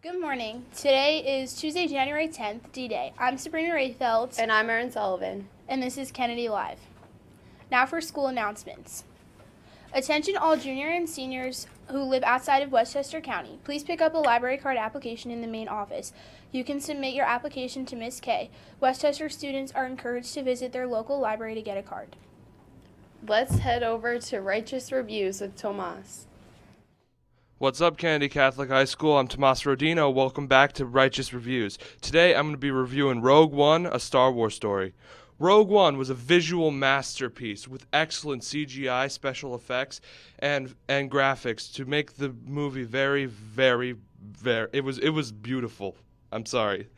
Good morning. Today is Tuesday, January 10th, D-Day. I'm Sabrina Rayfeld. And I'm Erin Sullivan. And this is Kennedy Live. Now for school announcements. Attention all junior and seniors who live outside of Westchester County. Please pick up a library card application in the main office. You can submit your application to Ms. K. Westchester students are encouraged to visit their local library to get a card. Let's head over to Righteous Reviews with Tomas. What's up, Kennedy Catholic High School? I'm Tomas Rodino. Welcome back to Righteous Reviews. Today I'm going to be reviewing Rogue One, a Star Wars story. Rogue One was a visual masterpiece with excellent CGI, special effects, and graphics to make the movie very it was beautiful. I'm sorry.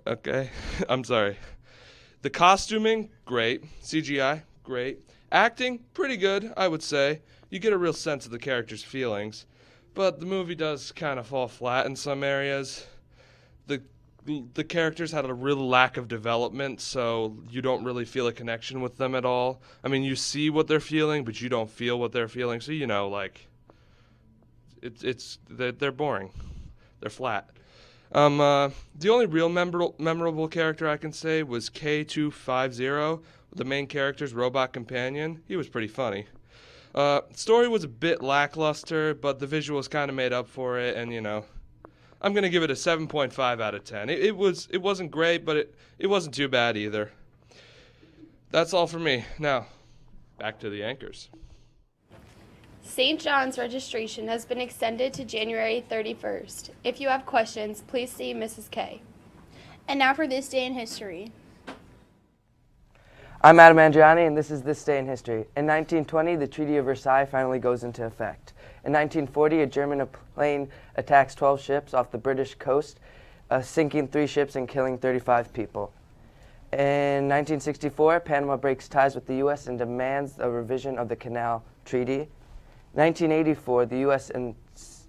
Okay, I'm sorry. The costuming, great. CGI, great. Acting, pretty good, I would say. You get a real sense of the characters' feelings. But the movie does kind of fall flat in some areas. The characters had a real lack of development, so you don't really feel a connection with them at all. I mean, you see what they're feeling, but you don't feel what they're feeling. So, they're boring. They're flat. The only real memorable character I can say was K250, the main character's robot companion. He was pretty funny. Story was a bit lackluster, but the visuals kind of made up for it, and I'm gonna give it a 7.5 out of 10. It wasn't great, but it wasn't too bad either. That's all for me. Now, back to the anchors. St. John's registration has been extended to January 31st. If you have questions, please see Mrs. K. And now for this day in history. I'm Adam Andriani, and this is This Day in History. In 1920, the Treaty of Versailles finally goes into effect. In 1940, a German plane attacks 12 ships off the British coast, sinking 3 ships and killing 35 people. In 1964, Panama breaks ties with the U.S. and demands a revision of the Canal Treaty. 1984, the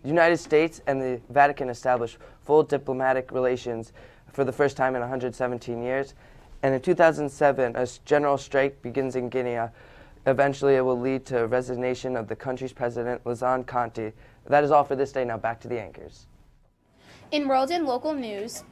United States and the Vatican establish full diplomatic relations for the first time in 117 years. And in 2007, a general strike begins in Guinea. Eventually, it will lead to resignation of the country's president, Laurent Conte. That is all for this day. Now back to the anchors. In world and local news,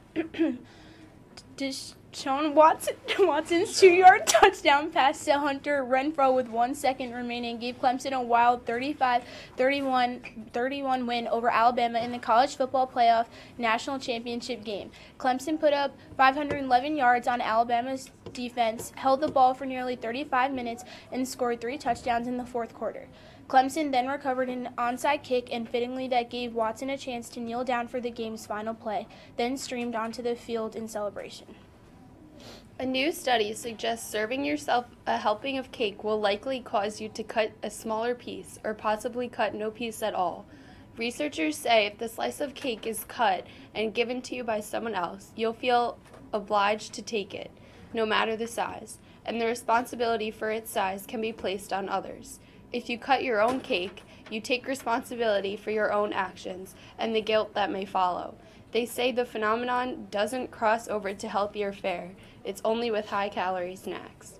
Deshaun Watson's 2-yard touchdown pass to Hunter Renfrow with 1 second remaining gave Clemson a wild 35-31 win over Alabama in the college football playoff national championship game. Clemson put up 511 yards on Alabama's defense, held the ball for nearly 35 minutes, and scored 3 touchdowns in the fourth quarter. Clemson then recovered an onside kick, and fittingly that gave Watson a chance to kneel down for the game's final play, then streamed onto the field in celebration. A new study suggests serving yourself a helping of cake will likely cause you to cut a smaller piece or possibly cut no piece at all. Researchers say if the slice of cake is cut and given to you by someone else, you'll feel obliged to take it, no matter the size, and the responsibility for its size can be placed on others. If you cut your own cake, you take responsibility for your own actions and the guilt that may follow. They say the phenomenon doesn't cross over to healthier fare. It's only with high-calorie snacks.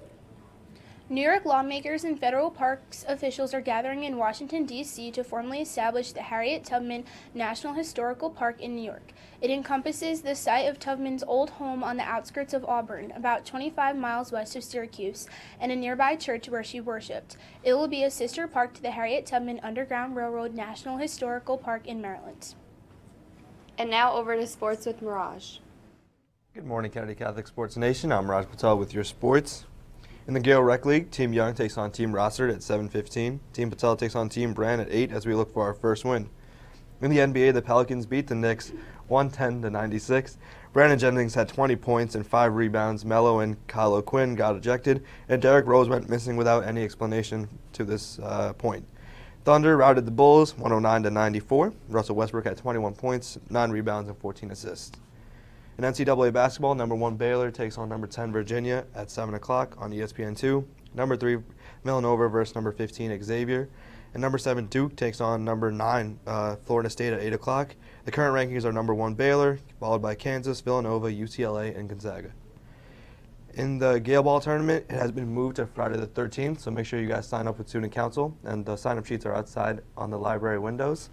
New York lawmakers and federal parks officials are gathering in Washington, D.C. to formally establish the Harriet Tubman National Historical Park in New York. It encompasses the site of Tubman's old home on the outskirts of Auburn, about 25 miles west of Syracuse, and a nearby church where she worshipped. It will be a sister park to the Harriet Tubman Underground Railroad National Historical Park in Maryland. And now over to sports with Mirage. Good morning, Kennedy Catholic Sports Nation. I'm Raj Patel with your sports. In the Gale Rec League, Team Young takes on Team Rossard at 7:15. Team Patel takes on Team Brand at 8 as we look for our first win. In the NBA, the Pelicans beat the Knicks 110-96. Brandon Jennings had 20 points and 5 rebounds. Melo and Kyle O'Quinn got ejected, and Derrick Rose went missing without any explanation to this point. Thunder routed the Bulls 109-94. Russell Westbrook had 21 points, 9 rebounds, and 14 assists. In NCAA basketball, number 1 Baylor takes on number 10 Virginia at 7 o'clock on ESPN2. Number 3 Villanova versus number 15 Xavier. And number 7 Duke takes on number 9 Florida State at 8 o'clock. The current rankings are number 1 Baylor, followed by Kansas, Villanova, UCLA, and Gonzaga. In the Gale Ball tournament, it has been moved to Friday the 13th, so make sure you guys sign up with Student Council, and the sign-up sheets are outside on the library windows.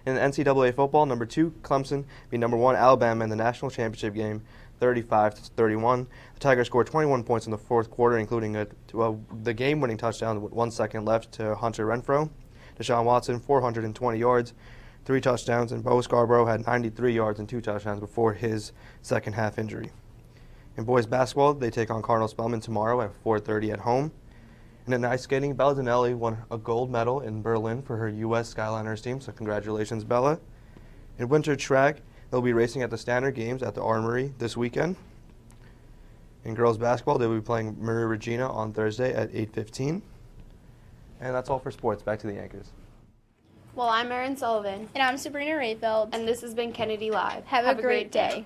In NCAA football, number 2 Clemson beat number 1 Alabama in the national championship game, 35-31. The Tigers scored 21 points in the fourth quarter, including the game-winning touchdown with 1 second left to Hunter Renfrow. Deshaun Watson, 420 yards, 3 touchdowns, and Bo Scarborough had 93 yards and 2 touchdowns before his second-half injury. In boys basketball, they take on Cardinal Spellman tomorrow at 4:30 at home. And in ice skating, Bella Dinelli won a gold medal in Berlin for her U.S. Skyliners team, so congratulations, Bella. In winter track, they'll be racing at the Standard Games at the Armory this weekend. In girls basketball, they'll be playing Maria Regina on Thursday at 8:15. And that's all for sports. Back to the anchors. Well, I'm Erin Sullivan, And I'm Sabrina Rayfeld. and this has been Kennedy Live. Have a great day.